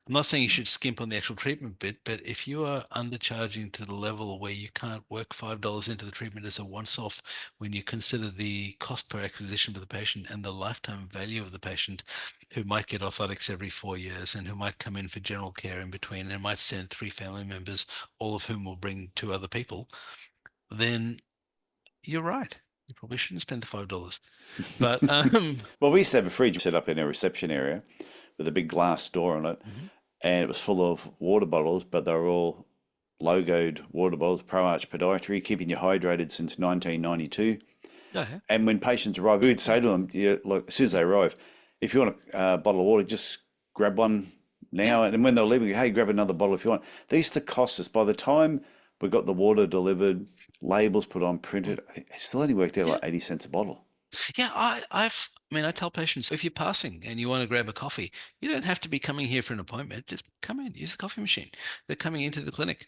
I'm not saying you should skimp on the actual treatment bit, but if you are undercharging to the level where you can't work $5 into the treatment as a once-off, when you consider the cost per acquisition for the patient and the lifetime value of the patient, who might get orthotics every 4 years and who might come in for general care in between and might send 3 family members, all of whom will bring 2 other people, then you're right. You probably shouldn't spend the $5. But Well, we used to have a fridge set up in our reception area with a big glass door on it, and it was full of water bottles, but they were all logoed water bottles, Pro Arch Podiatry, keeping you hydrated since 1992. yeah, And when patients arrive, we'd say to them, yeah, look, as soon as they arrive, if you want a bottle of water, just grab one now. And when they're leaving, hey, grab another bottle if you want. They used to cost us, by the time we got the water delivered, labels put on, printed, I think it still only worked out like 80 cents a bottle. yeah. I tell patients, if you're passing and you want to grab a coffee, you don't have to be coming here for an appointment. Just come in, use the coffee machine. They're coming into the clinic.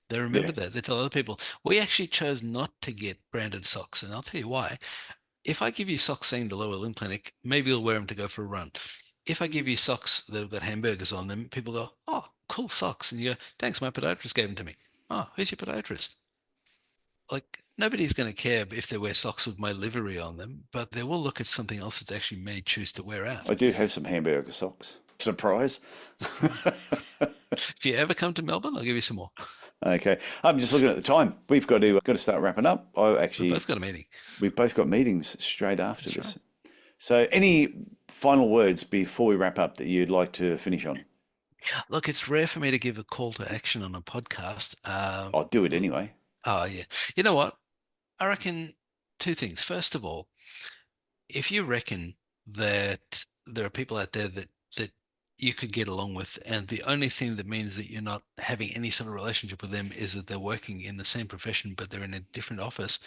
They remember Yeah. that. They tell other people. We actually chose not to get branded socks, and I'll tell you why. If I give you socks saying the lower limb clinic, maybe you'll wear them to go for a run. If I give you socks that have got hamburgers on them, people go, "Oh, cool socks," and you go, "Thanks, my podiatrist gave them to me." "Oh, who's your podiatrist?" Like, nobody's going to care if they wear socks with my livery on them, but they will look at something else that they actually may choose to wear out. I do have some hamburger socks. Surprise. If you ever come to Melbourne, I'll give you some more. Okay. I'm just looking at the time. We've got to start wrapping up. We've both got a meeting. We both got meetings straight after That's this. So any final words before we wrap up that you'd like to finish on? Look, it's rare for me to give a call to action on a podcast. I'll do it anyway. Oh, yeah. You know what? I reckon 2 things. First of all, if you reckon that there are people out there that you could get along with, and the only thing that means that you're not having any sort of relationship with them is that they're working in the same profession, but they're in a different office,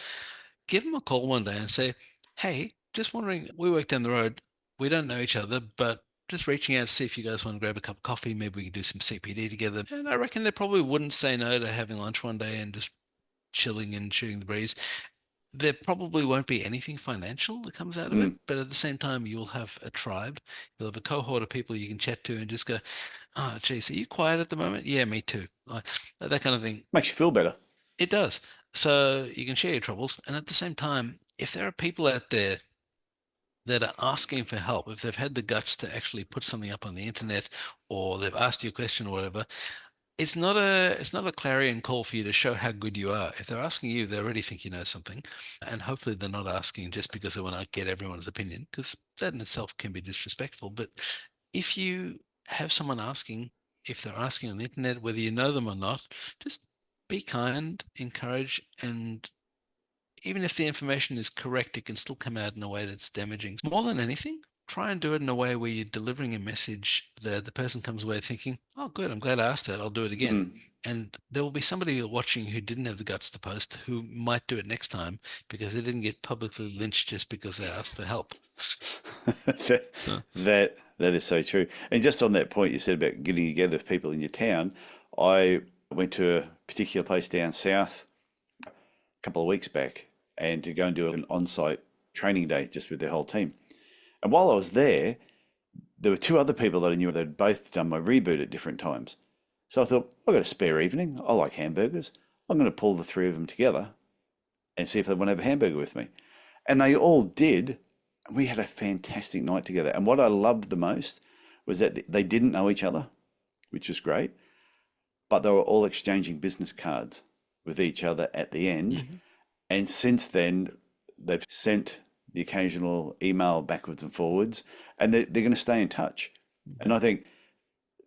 give them a call one day and say, "Hey, just wondering, we work down the road. We don't know each other, but just reaching out to see if you guys want to grab a cup of coffee. Maybe we can do some CPD together." And I reckon they probably wouldn't say no to having lunch one day and just chilling and shooting the breeze. There probably won't be anything financial that comes out of it, but at the same time, you'll have a tribe. You'll have a cohort of people you can chat to and just go, "Oh, geez, are you quiet at the moment?" "Yeah, me too." Like, that kind of thing. Makes you feel better. It does. So you can share your troubles. And at the same time, if there are people out there that are asking for help, if they've had the guts to actually put something up on the internet, or they've asked you a question or whatever, it's not a clarion call for you to show how good you are. If they're asking you, they already think you know something, and hopefully they're not asking just because they want to get everyone's opinion, because that in itself can be disrespectful. But if you have someone asking, if they're asking on the internet, whether you know them or not, just be kind, encourage, and even if the information is correct, it can still come out in a way that's damaging. More than anything, try and do it in a way where you're delivering a message that the person comes away thinking, "Oh, good, I'm glad I asked that. I'll do it again." And there will be somebody watching who didn't have the guts to post who might do it next time because they didn't get publicly lynched just because they asked for help. that is so true. And just on that point you said about getting together with people in your town, I went to a particular place down south a couple of weeks back and to go and do an on-site training day just with their whole team. And while I was there were 2 other people that I knew that had both done my reboot at different times. So I thought, I've got a spare evening. I like hamburgers. I'm going to pull the 3 of them together and see if they want to have a hamburger with me. And they all did. And we had a fantastic night together. And what I loved the most was that they didn't know each other, which was great, but they were all exchanging business cards with each other at the end. And since then, they've sent the occasional email backwards and forwards, and they're going to stay in touch. And I think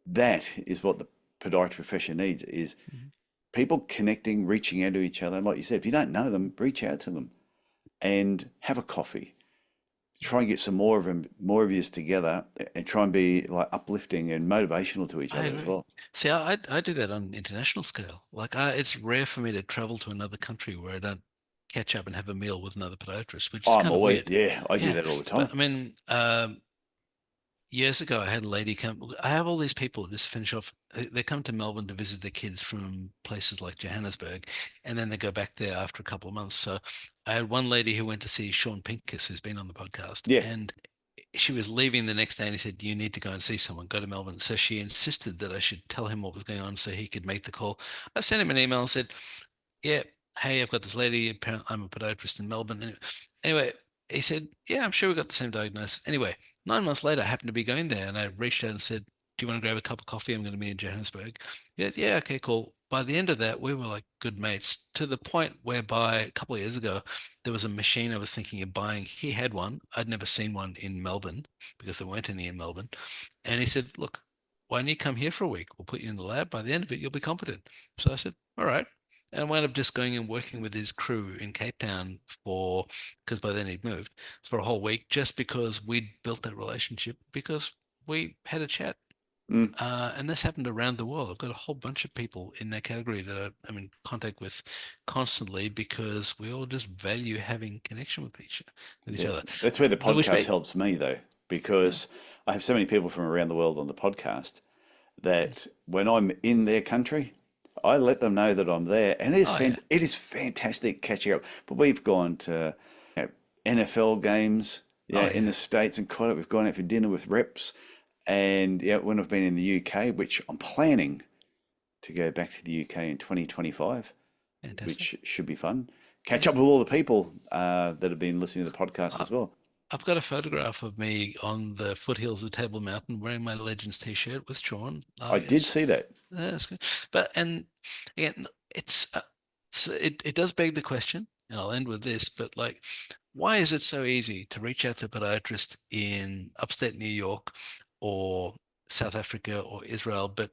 that is what the podiatry profession needs, is people connecting, reaching out to each other. And like you said, if you don't know them, reach out to them and have a coffee. Try and get some more of them, more of yous together, and try and be like uplifting and motivational to each I other as agree. well. See, I do that on an international scale. Like, it's rare for me to travel to another country where I don't catch up and have a meal with another podiatrist, which is I'm kind of always, weird. yeah, I do Yeah, that all the but time. I mean, years ago, I had a lady come. I have all these people just finish off. They come to Melbourne to visit their kids from places like Johannesburg, and then they go back there after a couple of months. So I had one lady who went to see Sean Pincus, who's been on the podcast, Yeah. and she was leaving the next day, and he said, "You need to go and see someone. Go to Melbourne." So she insisted that I should tell him what was going on so he could make the call. I sent him an email and said, yeah, hey, I've got this lady. Apparently, I'm a podiatrist in Melbourne. Anyway, he said, yeah, I'm sure we got the same diagnosis. Anyway, 9 months later, I happened to be going there, and I reached out and said, do you want to grab a cup of coffee? I'm going to be in Johannesburg. Yeah, yeah, okay, cool. By the end of that, we were like good mates, to the point whereby a couple of years ago, there was a machine I was thinking of buying. He had one. I'd never seen one in Melbourne because there weren't any in Melbourne. And he said, look, why don't you come here for a week? We'll put you in the lab. By the end of it, you'll be competent. So I said, all right. And I wound up just going and working with his crew in Cape Town because by then he'd moved, for a whole week, just because we'd built that relationship because we had a chat. Mm. And this happened around the world. I've got a whole bunch of people in that category that I'm in contact with constantly because we all just value having connection with each Yeah. other. That's where the So which podcast made, helps me though, because I have so many people from around the world on the podcast that when I'm in their country, I let them know that I'm there, and oh yeah, it is fantastic catching up. But we've gone to NFL games, oh yeah, in yeah. the States and quite. We've gone out for dinner with reps, and yeah, when I've been in the UK, which I'm planning to go back to the UK in 2025, Fantastic. which should be fun. Catch Yeah. up with all the people that have been listening to the podcast I, as well. I've got a photograph of me on the foothills of Table Mountain wearing my Legends t-shirt with Sean. I did It's see that. that's good. But and again, it does beg the question, and I'll end with this. But like, why is it so easy to reach out to a podiatrist in upstate New York or South Africa or Israel, but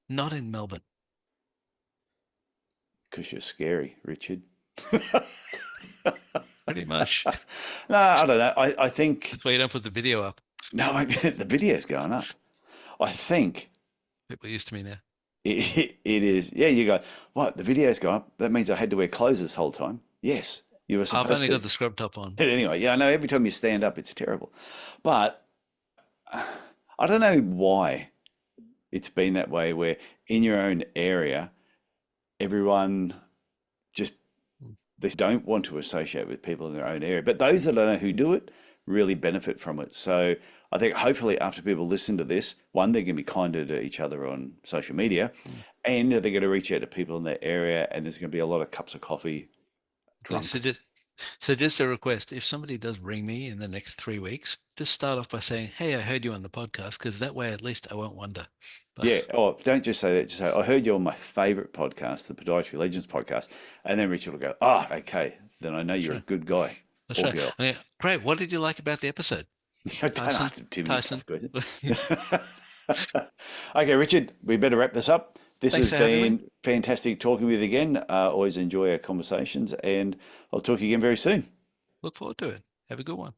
not in Melbourne? Because you're scary, Richard. Pretty much. No, I don't know. I think That's why you don't put the video up. no, the video's going up. I think People are used to me now. it is. Yeah, you go. What? The video's going up. That means I had to wear clothes this whole time. Yes, you were I've supposed only to. got the scrub top on. Anyway, yeah, I know. Every time you stand up, it's terrible. But I don't know why it's been that way. Where in your own area, everyone just they don't want to associate with people in their own area. But those that I know who do it really benefit from it. So I think hopefully after people listen to this, one, they're going to be kinder to each other on social media, and they're going to reach out to people in their area, and there's going to be a lot of cups of coffee Okay, drunk. so just a request, if somebody does ring me in the next 3 weeks, just start off by saying, hey, I heard you on the podcast, because that way at least I won't wonder. But Yeah. Oh, don't just say that. Just say, I heard you on my favorite podcast, the Podiatry Legends podcast. And then Richard will go, ah, okay. Then I know you're a sure, good guy that's or right. girl. Okay, great. What did you like about the episode? Don't Tyson, ask them too many Tyson. tough questions. Okay, Richard, we better wrap this up. This Thanks has for having me. been fantastic talking with you again. Always enjoy our conversations, and I'll talk to you again very soon. Look forward to it. Have a good one.